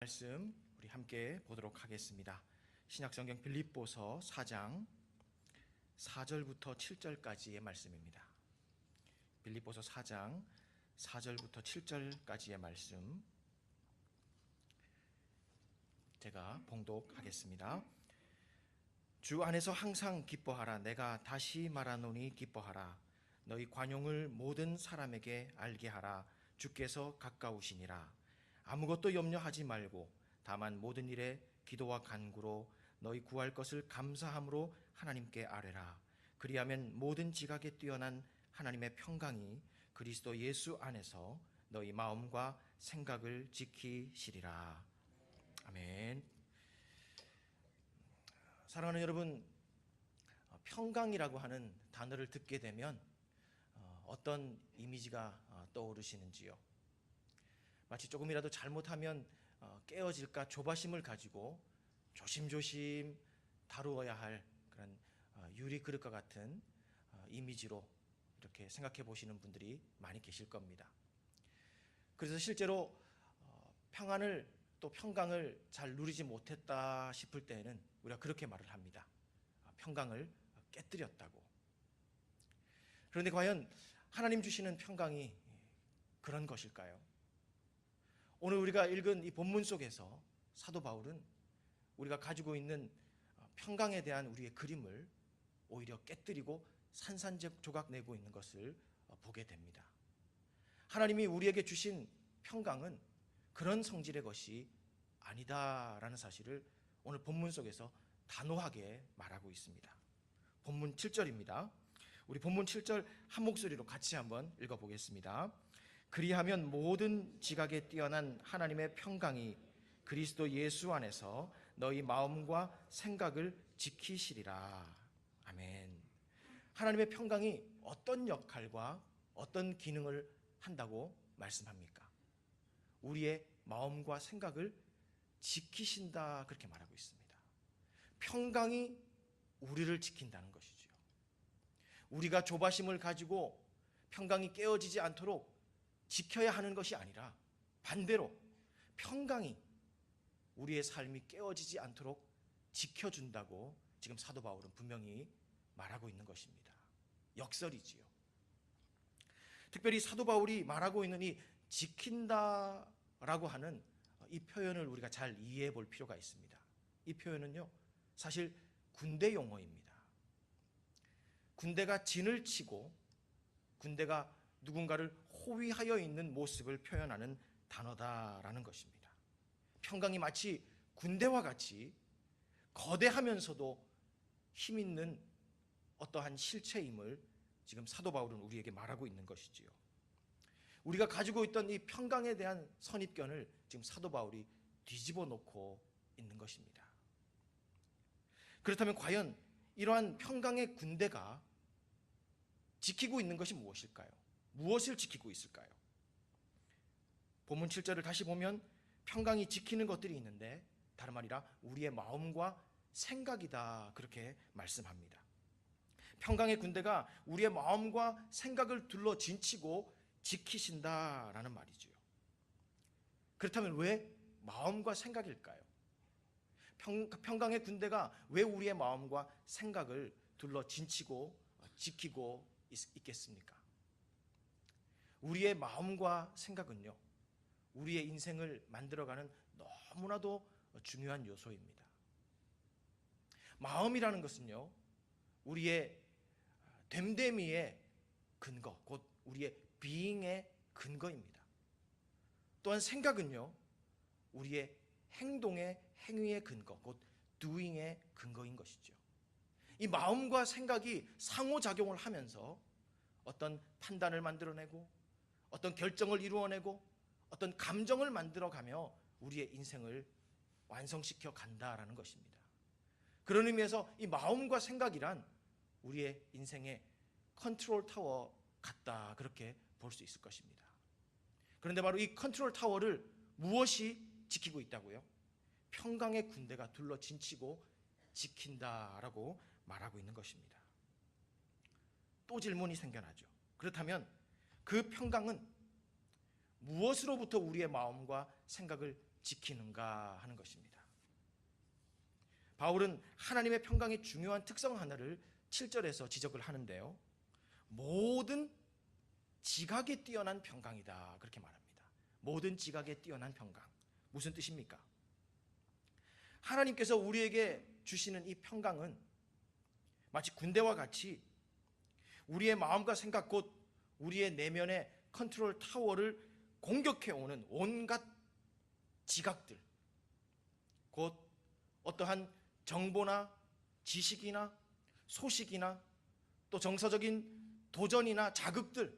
말씀 우리 함께 보도록 하겠습니다. 신약성경 빌립보서 4장 4절부터 7절까지의 말씀입니다. 빌립보서 4장 4절부터 7절까지의 말씀 제가 봉독하겠습니다. 주 안에서 항상 기뻐하라. 내가 다시 말하노니 기뻐하라. 너희 관용을 모든 사람에게 알게 하라. 주께서 가까우시니라. 아무것도 염려하지 말고 다만 모든 일에 기도와 간구로 너희 구할 것을 감사함으로 하나님께 아뢰라. 그리하면 모든 지각에 뛰어난 하나님의 평강이 그리스도 예수 안에서 너희 마음과 생각을 지키시리라. 아멘. 사랑하는 여러분, 평강이라고 하는 단어를 듣게 되면 어떤 이미지가 떠오르시는지요? 마치 조금이라도 잘못하면 깨어질까 조바심을 가지고 조심조심 다루어야 할 그런 유리 그릇과 같은 이미지로 이렇게 생각해 보시는 분들이 많이 계실 겁니다. 그래서 실제로 평안을 또 평강을 잘 누리지 못했다 싶을 때에는 우리가 그렇게 말을 합니다. 평강을 깨뜨렸다고. 그런데 과연 하나님 주시는 평강이 그런 것일까요? 오늘 우리가 읽은 이 본문 속에서 사도 바울은 우리가 가지고 있는 평강에 대한 우리의 그림을 오히려 깨뜨리고 산산조각 내고 있는 것을 보게 됩니다. 하나님이 우리에게 주신 평강은 그런 성질의 것이 아니다라는 사실을 오늘 본문 속에서 단호하게 말하고 있습니다. 본문 7절입니다. 우리 본문 7절 한 목소리로 같이 한번 읽어보겠습니다. 그리하면 모든 지각에 뛰어난 하나님의 평강이 그리스도 예수 안에서 너희 마음과 생각을 지키시리라. 아멘. 하나님의 평강이 어떤 역할과 어떤 기능을 한다고 말씀합니까? 우리의 마음과 생각을 지키신다, 그렇게 말하고 있습니다. 평강이 우리를 지킨다는 것이죠. 우리가 조바심을 가지고 평강이 깨어지지 않도록 지켜야 하는 것이 아니라 반대로 평강이 우리의 삶이 깨어지지 않도록 지켜준다고 지금 사도 바울은 분명히 말하고 있는 것입니다. 역설이지요. 특별히 사도 바울이 말하고 있는 이 지킨다라고 하는 이 표현을 우리가 잘 이해해 볼 필요가 있습니다. 이 표현은요, 사실 군대 용어입니다. 군대가 진을 치고 군대가 누군가를 호위하여 있는 모습을 표현하는 단어다라는 것입니다. 평강이 마치 군대와 같이 거대하면서도 힘 있는 어떠한 실체임을 지금 사도 바울은 우리에게 말하고 있는 것이지요. 우리가 가지고 있던 이 평강에 대한 선입견을 지금 사도 바울이 뒤집어 놓고 있는 것입니다. 그렇다면 과연 이러한 평강의 군대가 지키고 있는 것이 무엇일까요? 무엇을 지키고 있을까요? 본문 7절을 다시 보면 평강이 지키는 것들이 있는데 다른 말이라 우리의 마음과 생각이다, 그렇게 말씀합니다. 평강의 군대가 우리의 마음과 생각을 둘러 진치고 지키신다라는 말이죠. 그렇다면 왜 마음과 생각일까요? 평강의 군대가 왜 우리의 마음과 생각을 둘러 진치고 지키고 있겠습니까? 우리의 마음과 생각은요, 우리의 인생을 만들어가는 너무나도 중요한 요소입니다. 마음이라는 것은요, 우리의 됨됨이의 근거, 곧 우리의 being의 근거입니다. 또한 생각은요, 우리의 행동의 행위의 근거, 곧 doing의 근거인 것이죠. 이 마음과 생각이 상호작용을 하면서 어떤 판단을 만들어내고 어떤 결정을 이루어내고 어떤 감정을 만들어가며 우리의 인생을 완성시켜 간다라는 것입니다. 그런 의미에서 이 마음과 생각이란 우리의 인생의 컨트롤 타워 같다, 그렇게 볼 수 있을 것입니다. 그런데 바로 이 컨트롤 타워를 무엇이 지키고 있다고요? 평강의 군대가 둘러 진치고 지킨다라고 말하고 있는 것입니다. 또 질문이 생겨나죠. 그렇다면 그 평강은 무엇으로부터 우리의 마음과 생각을 지키는가 하는 것입니다. 바울은 하나님의 평강의 중요한 특성 하나를 7절에서 지적을 하는데요, 모든 지각에 뛰어난 평강이다 그렇게 말합니다. 모든 지각에 뛰어난 평강. 무슨 뜻입니까? 하나님께서 우리에게 주시는 이 평강은 마치 군대와 같이 우리의 마음과 생각, 곧 우리의 내면의 컨트롤 타워를 공격해오는 온갖 지각들, 곧 어떠한 정보나 지식이나 소식이나 또 정서적인 도전이나 자극들,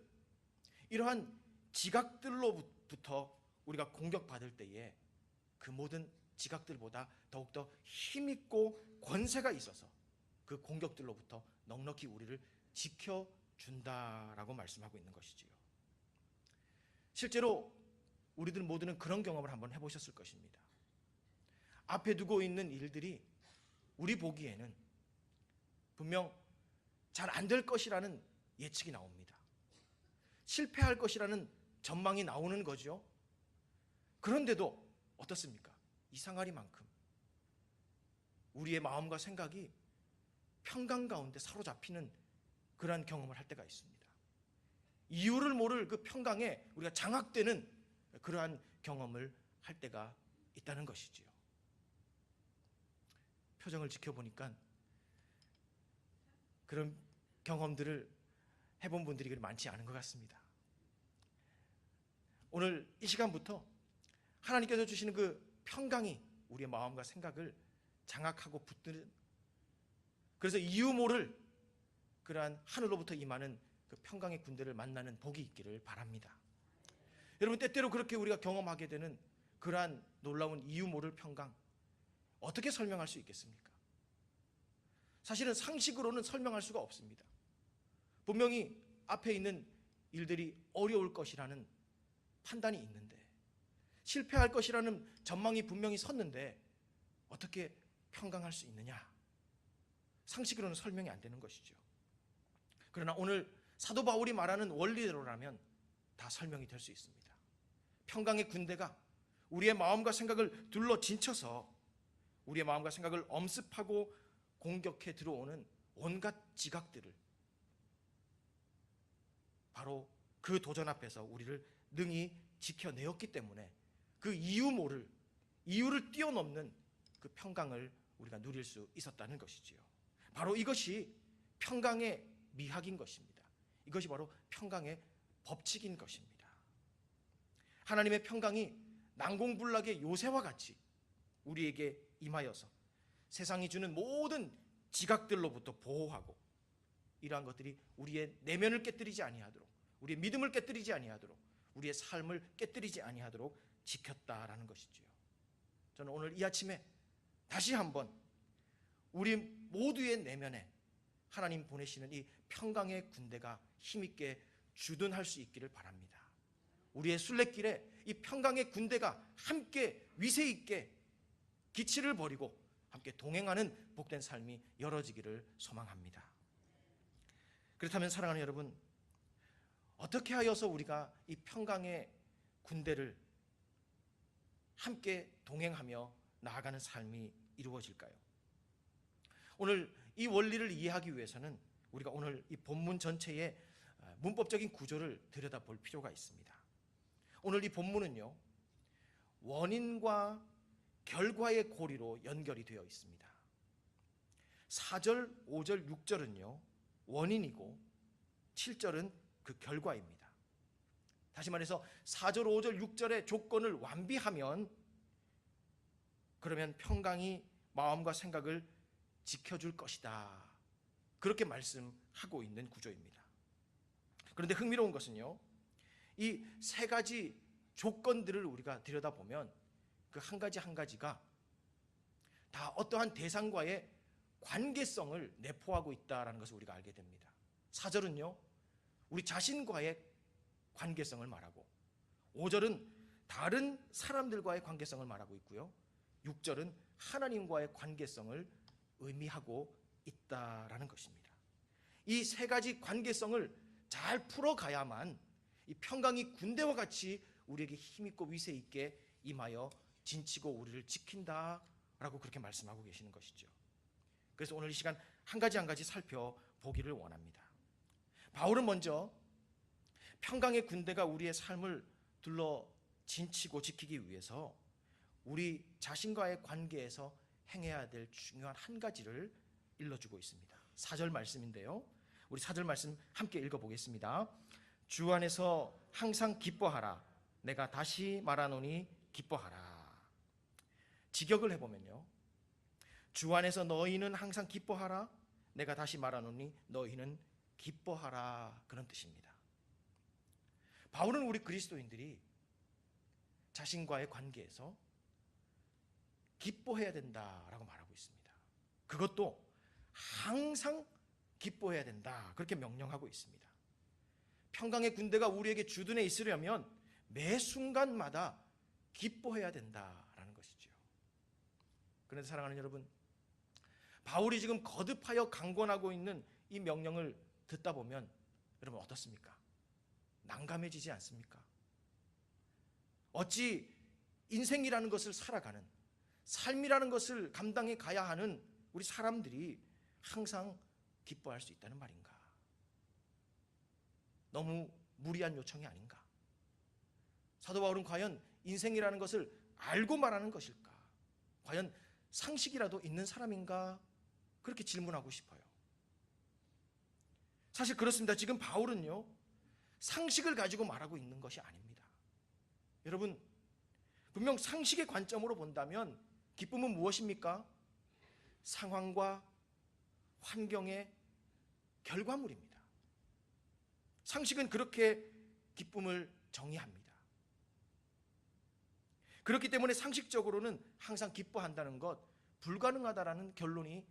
이러한 지각들로부터 우리가 공격받을 때에 그 모든 지각들보다 더욱더 힘있고 권세가 있어서 그 공격들로부터 넉넉히 우리를 지켜준다라고 말씀하고 있는 것이지요. 실제로 우리들 모두는 그런 경험을 한번 해보셨을 것입니다. 앞에 두고 있는 일들이 우리 보기에는 분명 잘 안 될 것이라는 예측이 나옵니다. 실패할 것이라는 전망이 나오는 거죠. 그런데도 어떻습니까? 이상하리만큼 우리의 마음과 생각이 평강 가운데 사로잡히는 그러한 경험을 할 때가 있습니다. 이유를 모를 그 평강에 우리가 장악되는 그러한 경험을 할 때가 있다는 것이지요. 표정을 지켜보니까 그런 경험들을 해본 분들이 많지 않은 것 같습니다. 오늘 이 시간부터 하나님께서 주시는 그 평강이 우리의 마음과 생각을 장악하고 붙드는, 그래서 이유 모를 그러한 하늘로부터 임하는 그 평강의 군대를 만나는 복이 있기를 바랍니다. 여러분, 때때로 그렇게 우리가 경험하게 되는 그러한 놀라운 이유 모를 평강, 어떻게 설명할 수 있겠습니까? 사실은 상식으로는 설명할 수가 없습니다. 분명히 앞에 있는 일들이 어려울 것이라는 판단이 있는데, 실패할 것이라는 전망이 분명히 섰는데 어떻게 평강할 수 있느냐? 상식으로는 설명이 안 되는 것이죠. 그러나 오늘 사도 바울이 말하는 원리대로라면 다 설명이 될 수 있습니다. 평강의 군대가 우리의 마음과 생각을 둘러 진쳐서 우리의 마음과 생각을 엄습하고 공격해 들어오는 온갖 지각들을 바로 그 도전 앞에서 우리를 능히 지켜내었기 때문에 그 이유를 뛰어넘는 그 평강을 우리가 누릴 수 있었다는 것이지요. 바로 이것이 평강의 미학인 것입니다. 이것이 바로 평강의 법칙인 것입니다. 하나님의 평강이 난공불락의 요새와 같이 우리에게 임하여서 세상이 주는 모든 지각들로부터 보호하고, 이러한 것들이 우리의 내면을 깨뜨리지 아니하도록, 우리의 믿음을 깨뜨리지 아니하도록, 우리의 삶을 깨뜨리지 아니하도록 지켰다라는 것이지요. 저는 오늘 이 아침에 다시 한번 우리 모두의 내면에 하나님 보내시는 이 평강의 군대가 힘있게 주둔할 수 있기를 바랍니다. 우리의 순례길에 이 평강의 군대가 함께 위세 있게 기치를 버리고 함께 동행하는 복된 삶이 열어지기를 소망합니다. 그렇다면 사랑하는 여러분, 어떻게 하여서 우리가 이 평강의 군대를 함께 동행하며 나아가는 삶이 이루어질까요? 오늘 이 원리를 이해하기 위해서는 우리가 오늘 이 본문 전체의 문법적인 구조를 들여다볼 필요가 있습니다. 오늘 이 본문은요, 원인과 결과의 고리로 연결이 되어 있습니다. 4절, 5절, 6절은요 원인이고 7절은 그 결과입니다. 다시 말해서 4절, 5절, 6절의 조건을 완비하면 그러면 평강이 마음과 생각을 지켜줄 것이다, 그렇게 말씀하고 있는 구조입니다. 그런데 흥미로운 것은요, 이 세 가지 조건들을 우리가 들여다보면 그 한 가지 한 가지가 다 어떠한 대상과의 관계성을 내포하고 있다는 것을 우리가 알게 됩니다. 4절은요 우리 자신과의 관계성을 말하고, 5절은 다른 사람들과의 관계성을 말하고 있고요, 6절은 하나님과의 관계성을 의미하고 있다라는 것입니다. 이 세 가지 관계성을 잘 풀어가야만 이 평강이 군대와 같이 우리에게 힘있고 위세 있게 임하여 진치고 우리를 지킨다라고 그렇게 말씀하고 계시는 것이죠. 그래서 오늘 이 시간 한 가지 한 가지 살펴보기를 원합니다. 바울은 먼저 평강의 군대가 우리의 삶을 둘러 진치고 지키기 위해서 우리 자신과의 관계에서 행해야 될 중요한 한 가지를 일러주고 있습니다. 4절 말씀인데요, 우리 4절 말씀 함께 읽어보겠습니다. 주 안에서 항상 기뻐하라. 내가 다시 말하노니 기뻐하라. 직역을 해보면요, 주 안에서 너희는 항상 기뻐하라. 내가 다시 말하노니 너희는 기뻐하라. 그런 뜻입니다. 바울은 우리 그리스도인들이 자신과의 관계에서 기뻐해야 된다라고 말하고 있습니다. 그것도 항상 기뻐해야 된다, 그렇게 명령하고 있습니다. 평강의 군대가 우리에게 주둔해 있으려면 매 순간마다 기뻐해야 된다라는 것이죠. 그런데 사랑하는 여러분, 바울이 지금 거듭하여 강권하고 있는 이 명령을 듣다 보면 여러분 어떻습니까? 난감해지지 않습니까? 어찌 인생이라는 것을 살아가는, 삶이라는 것을 감당해 가야 하는 우리 사람들이 항상 기뻐할 수 있다는 말인가? 너무 무리한 요청이 아닌가? 사도 바울은 과연 인생이라는 것을 알고 말하는 것일까? 과연 상식이라도 있는 사람인가? 그렇게 질문하고 싶어요. 사실 그렇습니다. 지금 바울은요, 상식을 가지고 말하고 있는 것이 아닙니다. 여러분, 분명 상식의 관점으로 본다면 기쁨은 무엇입니까? 상황과 환경의 결과물입니다. 상식은 그렇게 기쁨을 정의합니다. 그렇기 때문에 상식적으로는 항상 기뻐한다는 것, 불가능하다라는 결론이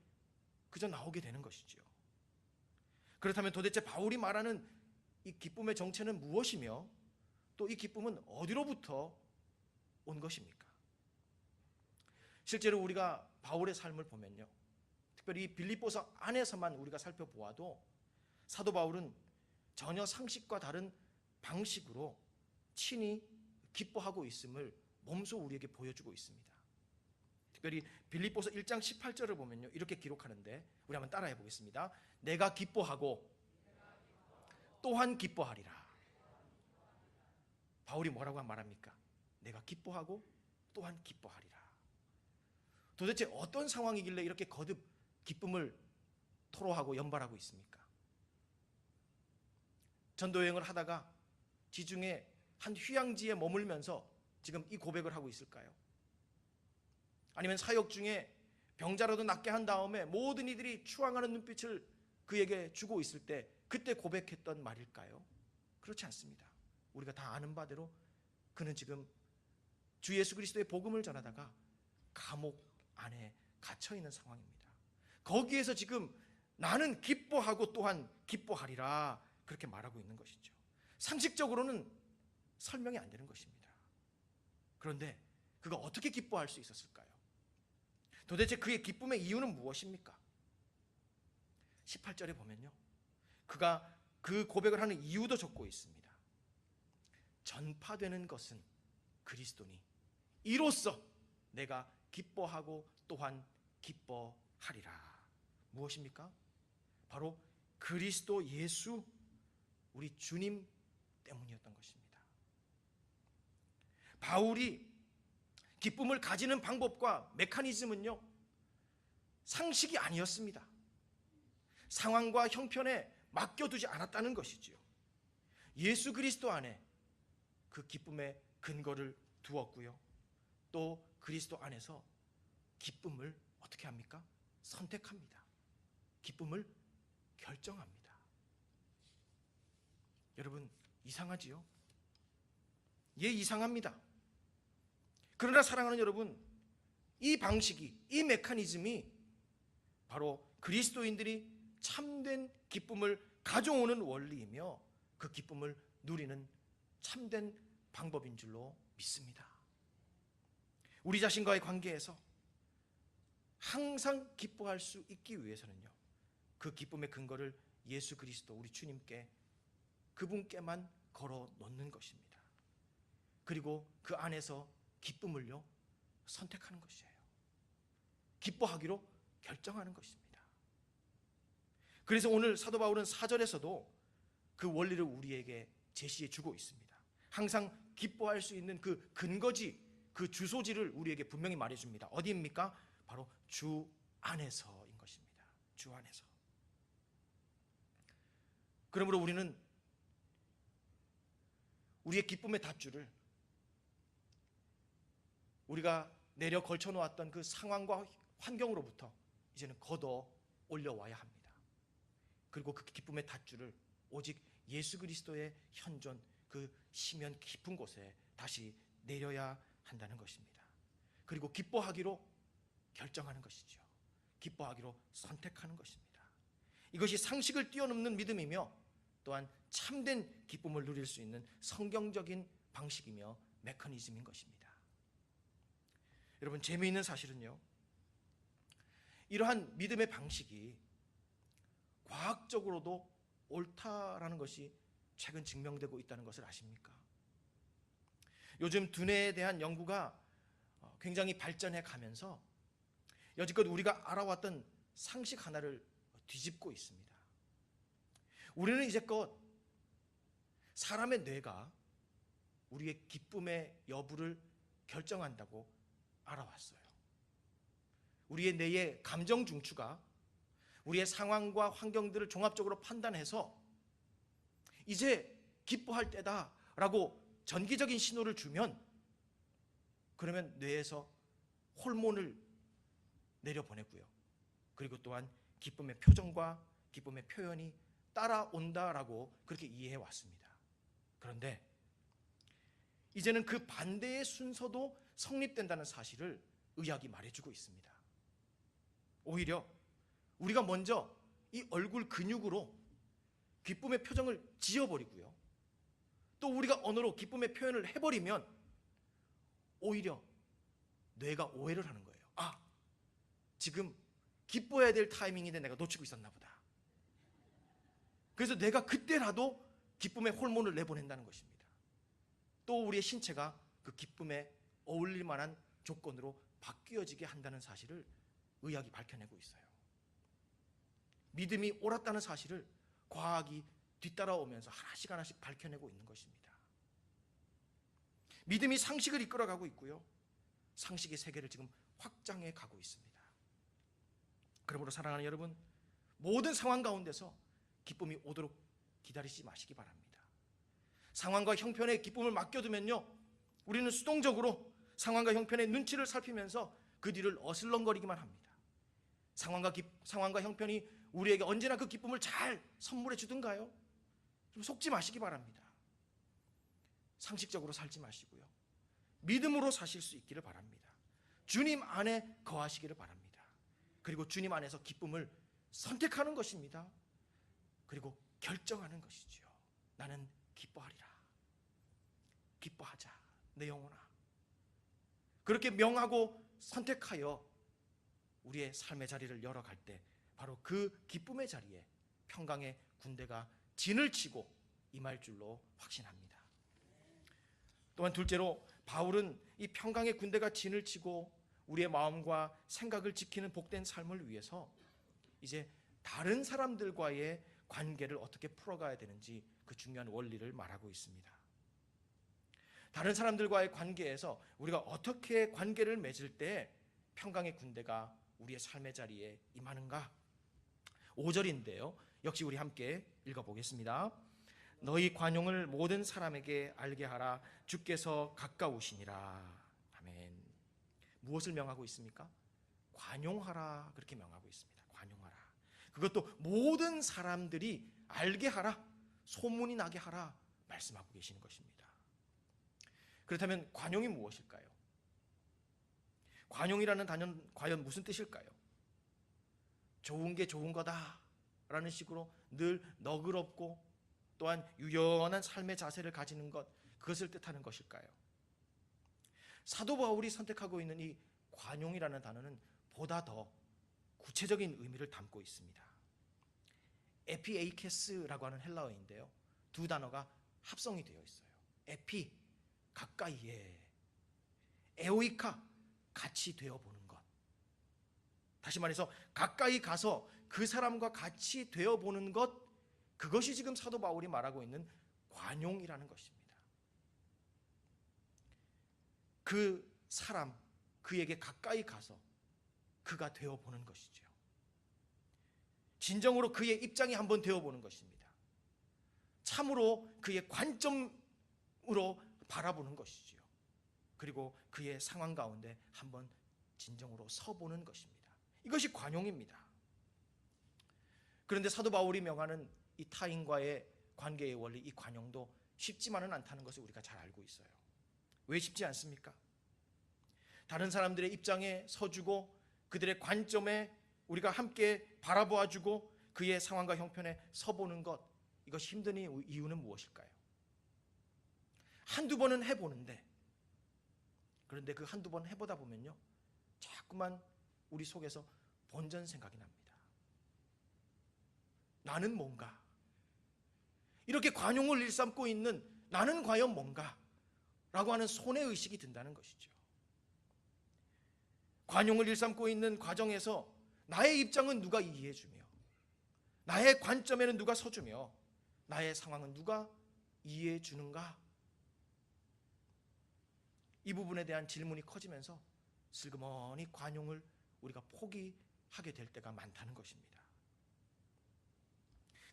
그저 나오게 되는 것이죠. 그렇다면 도대체 바울이 말하는 이 기쁨의 정체는 무엇이며 또 이 기쁨은 어디로부터 온 것입니까? 실제로 우리가 바울의 삶을 보면요, 특별히 이 빌립보서 안에서만 우리가 살펴보아도 사도 바울은 전혀 상식과 다른 방식으로 친히 기뻐하고 있음을 몸소 우리에게 보여주고 있습니다. 특별히 빌립보서 1장 18절을 보면요, 이렇게 기록하는데 우리 한번 따라해 보겠습니다. 내가 기뻐하고 또한 기뻐하리라. 바울이 뭐라고 말합니까? 내가 기뻐하고 또한 기뻐하리라. 도대체 어떤 상황이길래 이렇게 거듭 기쁨을 토로하고 연발하고 있습니까? 전도여행을 하다가 지중해 한 휴양지에 머물면서 지금 이 고백을 하고 있을까요? 아니면 사역 중에 병자라도 낫게 한 다음에 모든 이들이 추앙하는 눈빛을 그에게 주고 있을 때 그때 고백했던 말일까요? 그렇지 않습니다. 우리가 다 아는 바대로 그는 지금 주 예수 그리스도의 복음을 전하다가 감옥 안에 갇혀 있는 상황입니다. 거기에서 지금 나는 기뻐하고 또한 기뻐하리라, 그렇게 말하고 있는 것이죠. 상식적으로는 설명이 안 되는 것입니다. 그런데 그가 어떻게 기뻐할 수 있었을까요? 도대체 그의 기쁨의 이유는 무엇입니까? 18절에 보면요, 그가 그 고백을 하는 이유도 적고 있습니다. 전파되는 것은 그리스도니 이로써 내가 기뻐하고 또한 기뻐하리라. 무엇입니까? 바로 그리스도 예수, 우리 주님 때문이었던 것입니다. 바울이 기쁨을 가지는 방법과 메커니즘은요, 상식이 아니었습니다. 상황과 형편에 맡겨두지 않았다는 것이지요. 예수 그리스도 안에 그 기쁨의 근거를 두었고요, 또 그리스도 안에서 기쁨을 어떻게 합니까? 선택합니다. 기쁨을 결정합니다. 여러분, 이상하지요? 예, 이상합니다. 그러나 사랑하는 여러분, 이 방식이, 이 메커니즘이 바로 그리스도인들이 참된 기쁨을 가져오는 원리이며 그 기쁨을 누리는 참된 방법인 줄로 믿습니다. 우리 자신과의 관계에서 항상 기뻐할 수 있기 위해서는요, 그 기쁨의 근거를 예수 그리스도 우리 주님께, 그분께만 걸어 놓는 것입니다. 그리고 그 안에서 기쁨을요 선택하는 것이에요. 기뻐하기로 결정하는 것입니다. 그래서 오늘 사도 바울은 4절에서도 그 원리를 우리에게 제시해 주고 있습니다. 항상 기뻐할 수 있는 그 근거지, 그 주소지를 우리에게 분명히 말해줍니다. 어디입니까? 바로 주 안에서인 것입니다. 주 안에서. 그러므로 우리는 우리의 기쁨의 닷줄을 우리가 내려 걸쳐 놓았던 그 상황과 환경으로부터 이제는 걷어 올려와야 합니다. 그리고 그 기쁨의 닷줄을 오직 예수 그리스도의 현존, 그 시면 깊은 곳에 다시 내려야 한다는 것입니다. 그리고 기뻐하기로 결정하는 것이죠. 기뻐하기로 선택하는 것입니다. 이것이 상식을 뛰어넘는 믿음이며 또한 참된 기쁨을 누릴 수 있는 성경적인 방식이며 메커니즘인 것입니다. 여러분, 재미있는 사실은요, 이러한 믿음의 방식이 과학적으로도 옳다라는 것이 최근 증명되고 있다는 것을 아십니까? 요즘 두뇌에 대한 연구가 굉장히 발전해 가면서 여지껏 우리가 알아왔던 상식 하나를 뒤집고 있습니다. 우리는 이제껏 사람의 뇌가 우리의 기쁨의 여부를 결정한다고 알아왔어요. 우리의 뇌의 감정 중추가 우리의 상황과 환경들을 종합적으로 판단해서 이제 기뻐할 때다라고 전기적인 신호를 주면, 그러면 뇌에서 호르몬을 내려보내고요. 그리고 또한 기쁨의 표정과 기쁨의 표현이 따라온다라고 그렇게 이해해 왔습니다. 그런데 이제는 그 반대의 순서도 성립된다는 사실을 의학이 말해주고 있습니다. 오히려 우리가 먼저 이 얼굴 근육으로 기쁨의 표정을 지어버리고요, 또 우리가 언어로 기쁨의 표현을 해버리면 오히려 뇌가 오해를 하는 거예요. 아, 지금 기뻐해야 될 타이밍인데 내가 놓치고 있었나 보다. 그래서 내가 그때라도 기쁨의 호르몬을 내보낸다는 것입니다. 또 우리의 신체가 그 기쁨에 어울릴 만한 조건으로 바뀌어지게 한다는 사실을 의학이 밝혀내고 있어요. 믿음이 옳았다는 사실을 과학이 뒤따라오면서 하나씩 하나씩 밝혀내고 있는 것입니다. 믿음이 상식을 이끌어가고 있고요, 상식의 세계를 지금 확장해 가고 있습니다. 그러므로 사랑하는 여러분, 모든 상황 가운데서 기쁨이 오도록 기다리지 마시기 바랍니다. 상황과 형편에 기쁨을 맡겨두면요, 우리는 수동적으로 상황과 형편의 눈치를 살피면서 그 뒤를 어슬렁거리기만 합니다. 상황과 형편이 우리에게 언제나 그 기쁨을 잘 선물해 주든가요? 좀 속지 마시기 바랍니다. 상식적으로 살지 마시고요, 믿음으로 사실 수 있기를 바랍니다. 주님 안에 거하시기를 바랍니다. 그리고 주님 안에서 기쁨을 선택하는 것입니다. 그리고 결정하는 것이지요. 나는 기뻐하리라. 기뻐하자, 내 영혼아. 그렇게 명하고 선택하여 우리의 삶의 자리를 열어갈 때 바로 그 기쁨의 자리에 평강의 군대가 진을 치고 임할 줄로 확신합니다. 또한 둘째로, 바울은 이 평강의 군대가 진을 치고 우리의 마음과 생각을 지키는 복된 삶을 위해서 이제 다른 사람들과의 관계를 어떻게 풀어가야 되는지 그 중요한 원리를 말하고 있습니다. 다른 사람들과의 관계에서 우리가 어떻게 관계를 맺을 때 평강의 군대가 우리의 삶의 자리에 임하는가? 5절인데요. 역시 우리 함께 읽어보겠습니다. 너희 관용을 모든 사람에게 알게 하라. 주께서 가까우시니라. 아멘. 무엇을 명하고 있습니까? 관용하라, 그렇게 명하고 있습니다. 관용하라. 그것도 모든 사람들이 알게 하라, 소문이 나게 하라 말씀하고 계시는 것입니다. 그렇다면 관용이 무엇일까요? 관용이라는 단어는 과연 무슨 뜻일까요? 좋은 게 좋은 거다라는 식으로 늘 너그럽고 또한 유연한 삶의 자세를 가지는 것, 그것을 뜻하는 것일까요? 사도 바울이 선택하고 있는 이 관용이라는 단어는 보다 더 구체적인 의미를 담고 있습니다. 에피에이케스라고 하는 헬라어인데요, 두 단어가 합성이 되어 있어요. 에피, 가까이에, 에오이카, 같이 되어보는 것. 다시 말해서 가까이 가서 그 사람과 같이 되어보는 것, 그것이 지금 사도 바울이 말하고 있는 관용이라는 것입니다. 그 사람, 그에게 가까이 가서 그가 되어보는 것이죠. 진정으로 그의 입장이 한번 되어보는 것입니다. 참으로 그의 관점으로 바라보는 것이지요. 그리고 그의 상황 가운데 한번 진정으로 서보는 것입니다. 이것이 관용입니다. 그런데 사도 바울이 명하는 이 타인과의 관계의 원리, 이 관용도 쉽지만은 않다는 것을 우리가 잘 알고 있어요. 왜 쉽지 않습니까? 다른 사람들의 입장에 서주고 그들의 관점에 우리가 함께 바라보아주고 그의 상황과 형편에 서보는 것, 이것이 힘든 이유는 무엇일까요? 한두 번은 해보는데, 그런데 그 한두 번 해보다 보면요, 자꾸만 우리 속에서 본전 생각이 납니다. 나는 뭔가? 이렇게 관용을 일삼고 있는 나는 과연 뭔가? 라고 하는 손해의식이 든다는 것이죠. 관용을 일삼고 있는 과정에서 나의 입장은 누가 이해해주며, 나의 관점에는 누가 서주며, 나의 상황은 누가 이해해주는가? 이 부분에 대한 질문이 커지면서 슬그머니 관용을 우리가 포기하게 될 때가 많다는 것입니다.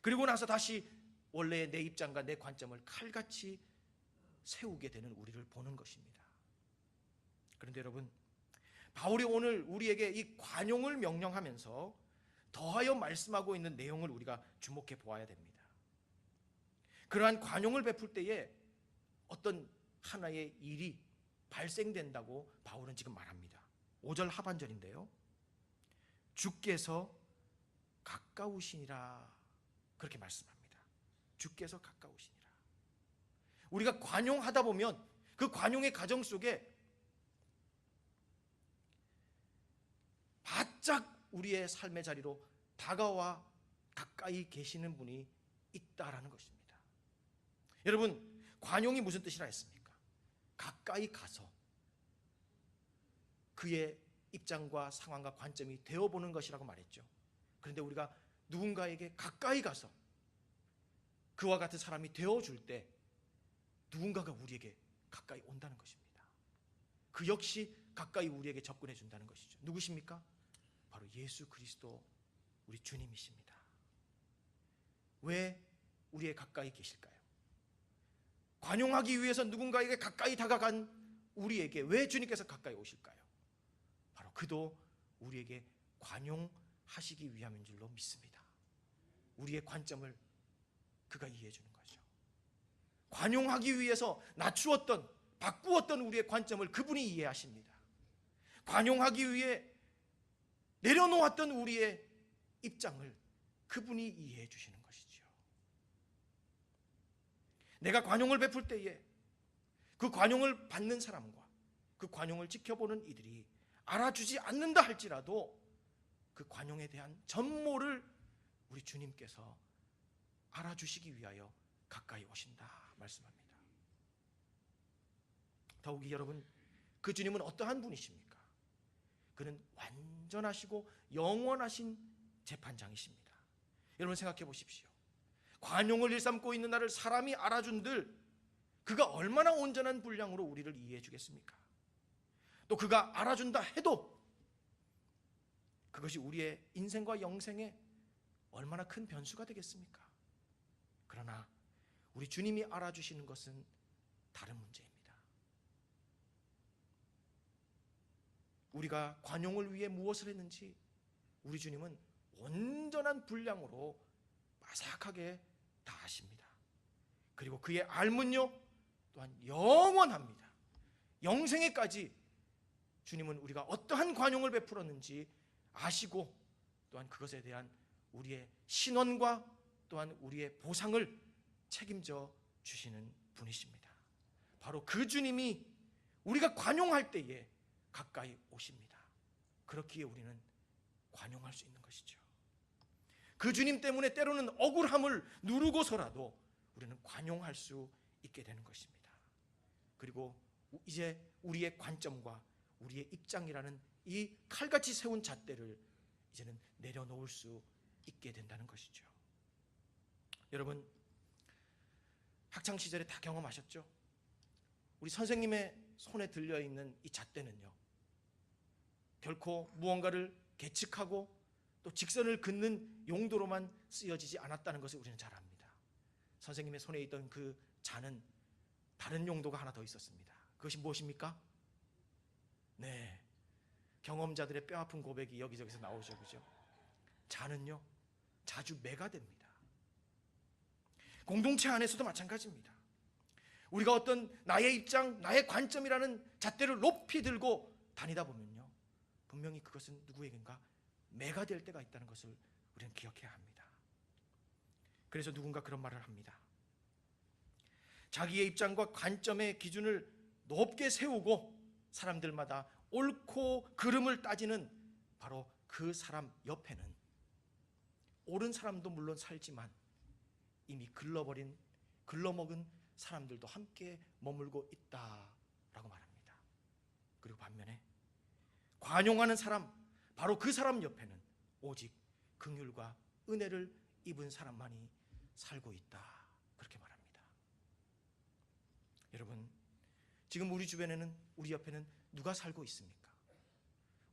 그리고 나서 다시 원래의 내 입장과 내 관점을 칼같이 세우게 되는 우리를 보는 것입니다. 그런데 여러분, 바울이 오늘 우리에게 이 관용을 명령하면서 더하여 말씀하고 있는 내용을 우리가 주목해 보아야 됩니다. 그러한 관용을 베풀 때에 어떤 하나의 일이 발생된다고 바울은 지금 말합니다. 5절 하반절인데요, 주께서 가까우시니라, 그렇게 말씀합니다. 주께서 가까우시니라. 우리가 관용하다 보면 그 관용의 과정 속에 바짝 우리의 삶의 자리로 다가와 가까이 계시는 분이 있다라는 것입니다. 여러분, 관용이 무슨 뜻이라 했습니까? 가까이 가서 그의 입장과 상황과 관점이 되어보는 것이라고 말했죠. 그런데 우리가 누군가에게 가까이 가서 그와 같은 사람이 되어줄 때 누군가가 우리에게 가까이 온다는 것입니다. 그 역시 가까이 우리에게 접근해 준다는 것이죠. 누구십니까? 바로 예수 그리스도 우리 주님이십니다. 왜 우리의 가까이 계실까요? 관용하기 위해서 누군가에게 가까이 다가간 우리에게 왜 주님께서 가까이 오실까요? 바로 그도 우리에게 관용하시기 위함인 줄로 믿습니다. 우리의 관점을 그가 이해해 주는 거죠. 관용하기 위해서 낮추었던, 바꾸었던 우리의 관점을 그분이 이해하십니다. 관용하기 위해 내려놓았던 우리의 입장을 그분이 이해해 주시는 것이죠. 내가 관용을 베풀 때에 그 관용을 받는 사람과 그 관용을 지켜보는 이들이 알아주지 않는다 할지라도 그 관용에 대한 전모를 우리 주님께서 알아주시기 위하여 가까이 오신다 말씀합니다. 더욱이 여러분, 그 주님은 어떠한 분이십니까? 그는 완전하시고 영원하신 재판장이십니다. 여러분 생각해 보십시오. 관용을 일삼고 있는 나를 사람이 알아준들 그가 얼마나 온전한 분량으로 우리를 이해해 주겠습니까? 또 그가 알아준다 해도 그것이 우리의 인생과 영생에 얼마나 큰 변수가 되겠습니까? 그러나 우리 주님이 알아주시는 것은 다른 문제입니다. 우리가 관용을 위해 무엇을 했는지 우리 주님은 온전한 분량으로 마삭하게 다 아십니다. 그리고 그의 알문요 또한 영원합니다. 영생에까지 주님은 우리가 어떠한 관용을 베풀었는지 아시고 또한 그것에 대한 우리의 신원과 또한 우리의 보상을 책임져 주시는 분이십니다. 바로 그 주님이 우리가 관용할 때에 가까이 오십니다. 그렇기에 우리는 관용할 수 있는 것이죠. 그 주님 때문에 때로는 억울함을 누르고서라도 우리는 관용할 수 있게 되는 것입니다. 그리고 이제 우리의 관점과 우리의 입장이라는 이 칼같이 세운 잣대를 이제는 내려놓을 수 있게 된다는 것이죠. 여러분, 학창시절에 다 경험하셨죠? 우리 선생님의 손에 들려있는 이 잣대는요, 결코 무언가를 계측하고 또 직선을 긋는 용도로만 쓰여지지 않았다는 것을 우리는 잘 압니다. 선생님의 손에 있던 그 잔은 다른 용도가 하나 더 있었습니다. 그것이 무엇입니까? 네, 경험자들의 뼈아픈 고백이 여기저기서 나오죠, 그죠? 잔은요, 자주 매가 됩니다. 공동체 안에서도 마찬가지입니다. 우리가 어떤 나의 입장, 나의 관점이라는 잣대를 높이 들고 다니다 보면요, 분명히 그것은 누구에겐가 매가 될 때가 있다는 것을 우리는 기억해야 합니다. 그래서 누군가 그런 말을 합니다. 자기의 입장과 관점의 기준을 높게 세우고 사람들마다 옳고 그름을 따지는 바로 그 사람 옆에는 옳은 사람도 물론 살지만 이미 글러먹은 사람들도 함께 머물고 있다라고 말합니다. 그리고 반면에 관용하는 사람, 바로 그 사람 옆에는 오직 긍휼과 은혜를 입은 사람만이 살고 있다, 그렇게 말합니다. 여러분, 지금 우리 주변에는, 우리 옆에는 누가 살고 있습니까?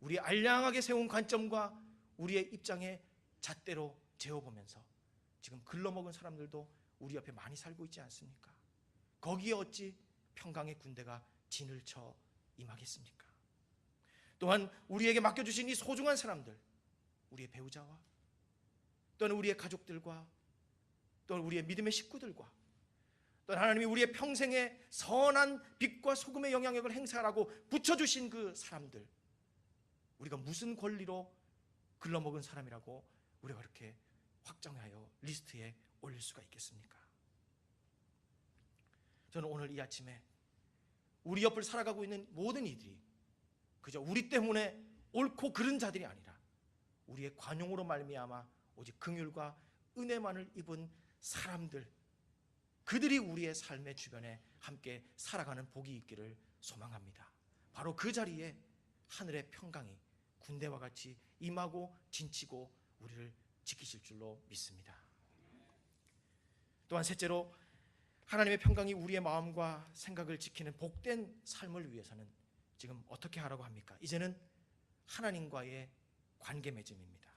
우리 알량하게 세운 관점과 우리의 입장에 잣대로 재어보면서 지금 글러먹은 사람들도 우리 옆에 많이 살고 있지 않습니까? 거기에 어찌 평강의 군대가 진을 쳐 임하겠습니까? 또한 우리에게 맡겨주신 이 소중한 사람들, 우리의 배우자와 또는 우리의 가족들과 또는 우리의 믿음의 식구들과 또는 하나님이 우리의 평생에 선한 빛과 소금의 영향력을 행사하라고 붙여주신 그 사람들, 우리가 무슨 권리로 글러먹은 사람이라고 우리가 그렇게 확정하여 리스트에 올릴 수가 있겠습니까? 저는 오늘 이 아침에 우리 옆을 살아가고 있는 모든 이들이 그저 우리 때문에 옳고 그른 자들이 아니라 우리의 관용으로 말미암아 오직 긍휼과 은혜만을 입은 사람들, 그들이 우리의 삶의 주변에 함께 살아가는 복이 있기를 소망합니다. 바로 그 자리에 하늘의 평강이 군대와 같이 임하고 진치고 우리를 지키실 줄로 믿습니다. 또한 셋째로, 하나님의 평강이 우리의 마음과 생각을 지키는 복된 삶을 위해서는 지금 어떻게 하라고 합니까? 이제는 하나님과의 관계 맺음입니다.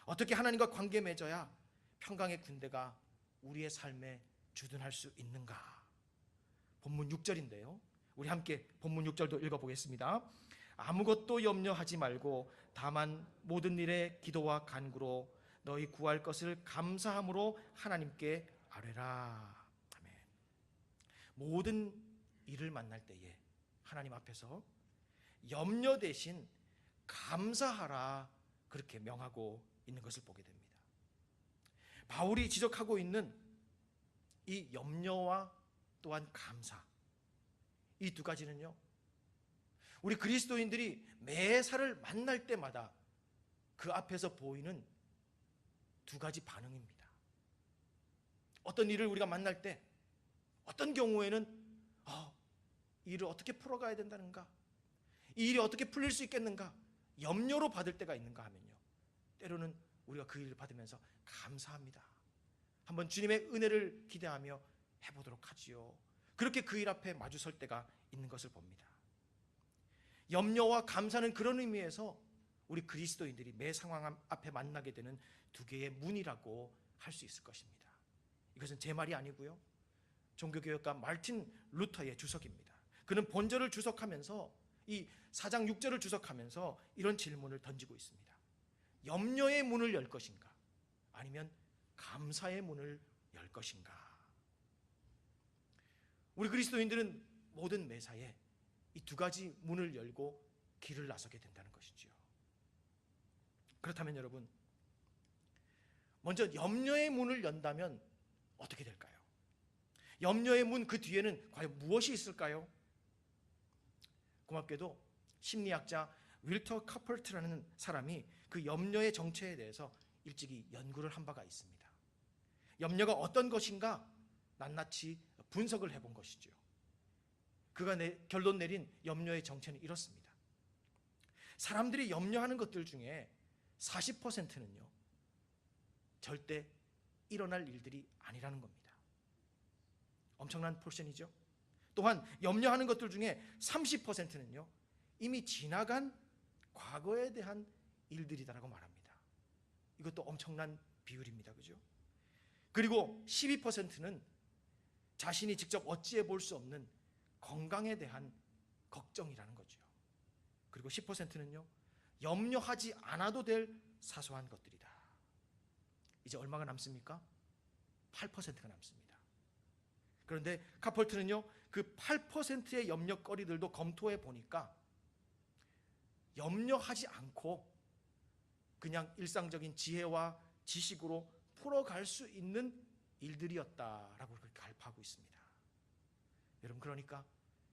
어떻게 하나님과 관계 맺어야 평강의 군대가 우리의 삶에 주둔할 수 있는가? 본문 6절인데요. 우리 함께 본문 6절도 읽어보겠습니다. 아무것도 염려하지 말고 다만 모든 일에 기도와 간구로 너희 구할 것을 감사함으로 하나님께 아뢰라. 아멘. 모든 일을 만날 때에 하나님 앞에서 염려 대신 감사하라, 그렇게 명하고 있는 것을 보게 됩니다. 바울이 지적하고 있는 이 염려와 또한 감사, 이 두 가지는요, 우리 그리스도인들이 매사를 만날 때마다 그 앞에서 보이는 두 가지 반응입니다. 어떤 일을 우리가 만날 때, 어떤 경우에는 이 일을 어떻게 풀어가야 된다는가, 이 일이 어떻게 풀릴 수 있겠는가, 염려로 받을 때가 있는가 하면요, 때로는 우리가 그 일을 받으면서 감사합니다, 한번 주님의 은혜를 기대하며 해보도록 하지요, 그렇게 그 일 앞에 마주 설 때가 있는 것을 봅니다. 염려와 감사는 그런 의미에서 우리 그리스도인들이 매 상황 앞에 만나게 되는 두 개의 문이라고 할 수 있을 것입니다. 이것은 제 말이 아니고요, 종교개혁가 마르틴 루터의 주석입니다. 그는 본절을 주석하면서 이 4장 6절을 주석하면서 이런 질문을 던지고 있습니다. 염려의 문을 열 것인가, 아니면 감사의 문을 열 것인가? 우리 그리스도인들은 모든 매사에 이 두 가지 문을 열고 길을 나서게 된다는 것이지요. 그렇다면 여러분, 먼저 염려의 문을 연다면 어떻게 될까요? 염려의 문 그 뒤에는 과연 무엇이 있을까요? 고맙게도 심리학자 윌터 카퍼트라는 사람이 그 염려의 정체에 대해서 일찍이 연구를 한 바가 있습니다. 염려가 어떤 것인가 낱낱이 분석을 해본 것이죠. 그가 결론 내린 염려의 정체는 이렇습니다. 사람들이 염려하는 것들 중에 40%는요 절대 일어날 일들이 아니라는 겁니다. 엄청난 포션이죠. 또한 염려하는 것들 중에 30%는요 이미 지나간 과거에 대한 일들이다라고 말합니다. 이것도 엄청난 비율입니다. 그죠? 그리고 12%는 자신이 직접 어찌해 볼 수 없는 건강에 대한 걱정이라는 거죠. 그리고 10%는요 염려하지 않아도 될 사소한 것들이다. 이제 얼마가 남습니까? 8%가 남습니다. 그런데 카펄트는요 그 8%의 염려거리들도 검토해 보니까 염려하지 않고 그냥 일상적인 지혜와 지식으로 풀어갈 수 있는 일들이었다라고 그렇게 갈파하고 있습니다. 여러분, 그러니까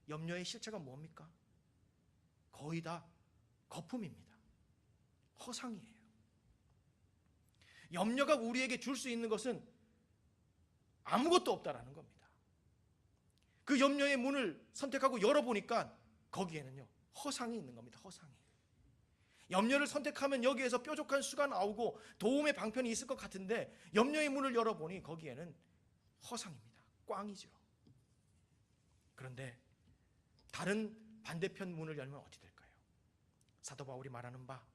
염려의 실체가 뭡니까? 거의 다 거품입니다. 허상이에요. 염려가 우리에게 줄 수 있는 것은 아무것도 없다라는 겁니다. 그 염려의 문을 선택하고 열어보니까 거기에는요 허상이 있는 겁니다. 허상이. 염려를 선택하면 여기에서 뾰족한 수가 나오고 도움의 방편이 있을 것 같은데 염려의 문을 열어보니 거기에는 허상입니다. 꽝이죠. 그런데 다른 반대편 문을 열면 어떻게 될까요? 사도 바울이 말하는 바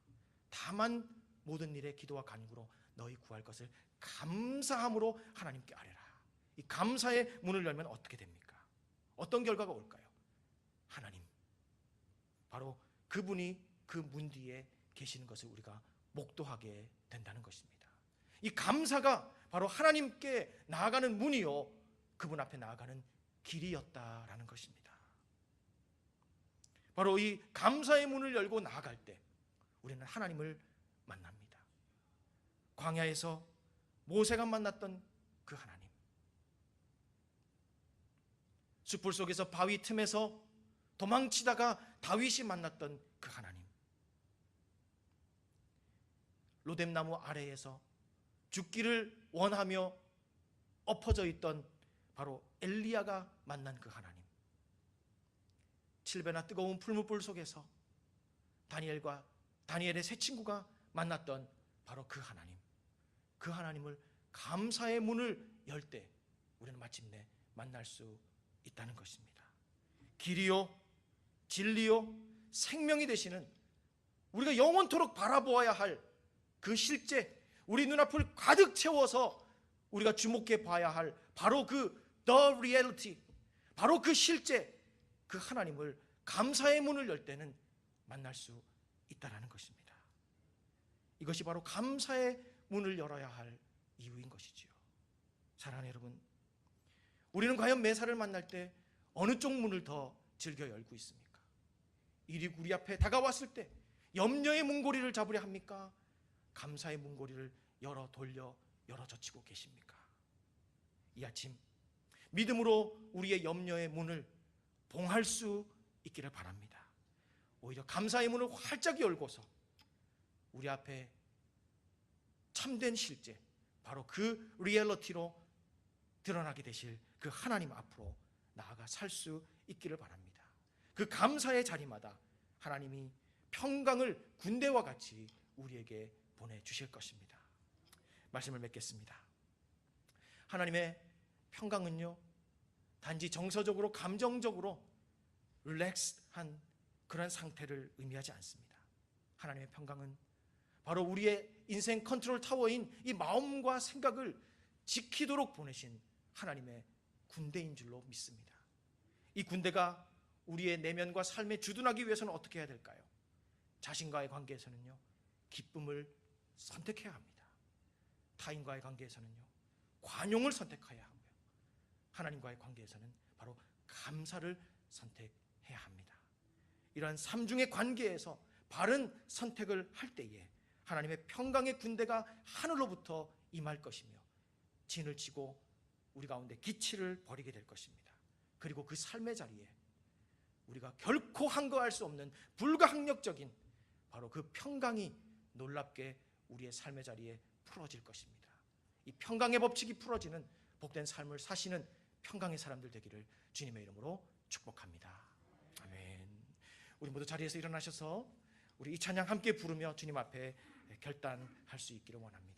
다만 모든 일에 기도와 간구로 너희 구할 것을 감사함으로 하나님께 아뢰라. 이 감사의 문을 열면 어떻게 됩니까? 어떤 결과가 올까요? 하나님, 바로 그분이 그 문 뒤에 계시는 것을 우리가 목도하게 된다는 것입니다. 이 감사가 바로 하나님께 나아가는 문이요 그분 앞에 나아가는 길이었다라는 것입니다. 바로 이 감사의 문을 열고 나아갈 때 우리는 하나님을 만납니다. 광야에서 모세가 만났던 그 하나님, 숯불 속에서 바위 틈에서 도망치다가 다윗이 만났던 그 하나님, 로뎀나무 아래에서 죽기를 원하며 엎어져 있던 바로 엘리야가 만난 그 하나님, 7배나 뜨거운 풀무불 속에서 다니엘의 세 친구가 만났던 바로 그 하나님, 그 하나님을 감사의 문을 열 때 우리는 마침내 만날 수 있다는 것입니다. 길이요 진리요 생명이 되시는, 우리가 영원토록 바라보아야 할 그 실제, 우리 눈앞을 가득 채워서 우리가 주목해 봐야 할 바로 그 The Reality, 바로 그 실제, 그 하나님을 감사의 문을 열 때는 만날 수 있다는 것입니다. 이것이 바로 감사의 문을 열어야 할 이유인 것이지요. 사랑하는 여러분, 우리는 과연 매사를 만날 때 어느 쪽 문을 더 즐겨 열고 있습니까? 일이 우리 앞에 다가왔을 때 염려의 문고리를 잡으려 합니까? 감사의 문고리를 열어 젖히고 계십니까? 이 아침 믿음으로 우리의 염려의 문을 봉할 수 있기를 바랍니다. 오히려 감사의 문을 활짝 열고서 우리 앞에 참된 실제, 바로 그 리얼리티로 드러나게 되실 그 하나님 앞으로 나아가 살 수 있기를 바랍니다. 그 감사의 자리마다 하나님이 평강을 군대와 같이 우리에게 보내주실 것입니다. 말씀을 맺겠습니다. 하나님의 평강은요 단지 정서적으로 감정적으로 릴렉스한 그런 상태를 의미하지 않습니다. 하나님의 평강은 바로 우리의 인생 컨트롤 타워인 이 마음과 생각을 지키도록 보내신 하나님의 군대인 줄로 믿습니다. 이 군대가 우리의 내면과 삶에 주둔하기 위해서는 어떻게 해야 될까요? 자신과의 관계에서는요 기쁨을 선택해야 합니다. 타인과의 관계에서는요 관용을 선택해야 하고요, 하나님과의 관계에서는 바로 감사를 선택해야 합니다. 이러한 삼중의 관계에서 바른 선택을 할 때에 하나님의 평강의 군대가 하늘로부터 임할 것이며 진을 치고 우리 가운데 기치를 벌이게 될 것입니다. 그리고 그 삶의 자리에 우리가 결코 한거할 수 없는 불가항력적인 바로 그 평강이 놀랍게 우리의 삶의 자리에 풀어질 것입니다. 이 평강의 법칙이 풀어지는 복된 삶을 사시는 평강의 사람들 되기를 주님의 이름으로 축복합니다. 아멘. 우리 모두 자리에서 일어나셔서 우리 이 찬양 함께 부르며 주님 앞에 결단할 수 있기를 원합니다.